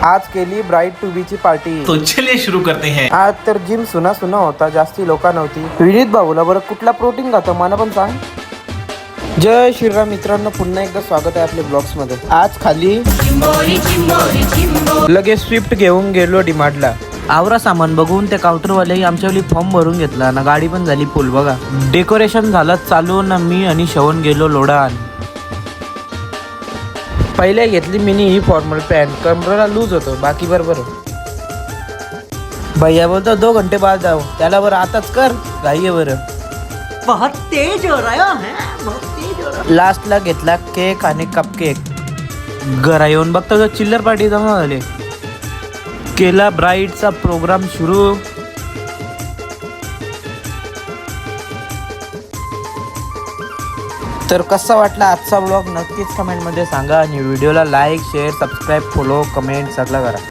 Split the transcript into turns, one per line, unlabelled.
आज केली bride to be ची पार्टी।
तो चलिए शुरू करते हैं।
आज तर जिम सुना होता, जास्ती लोक नव्हती। विनीत भाऊला बरं कुठला प्रोटीन खातो मला पण सांग। जय श्रीराम मित्रांनो, पुन्हा एकदा स्वागत आहे आपल्या ब्लॉग्स मध्ये। आज खाली लगेच स्विफ्ट घेऊन गेलो डिमार्टला। आवरा सामान बघून ते काउंटरवाले आमच्यावली फॉर्म भरून घेतला ना, गाडी पण झाली फुल बघा। डेकोरेशन झालं चालू ना, मी आणि श्रवण गेलो लोढा। पहिले घेतली मिनी ही फॉर्मल पॅन्ट, कमरेला लूज होतं, बाकी बरोबर। भैया बोलतो 2 घंटे बाद जाऊ, त्याला बरं आताच कर, घाई बरं।
बहुत तेज हो रहा है, बहुत तेज हो रहा है।
लास्टला घेतला केक आणि कपकेक। घरा येऊन बघतो तर चिल्लर पार्टी जमा झाली। केला ब्राईडचा प्रोग्राम सुरू। तर कसा वाटला आजचा ब्लॉग नक्कीच कमेंटमध्ये सांगा आणि व्हिडिओला like share subscribe follow comment सगळं करा।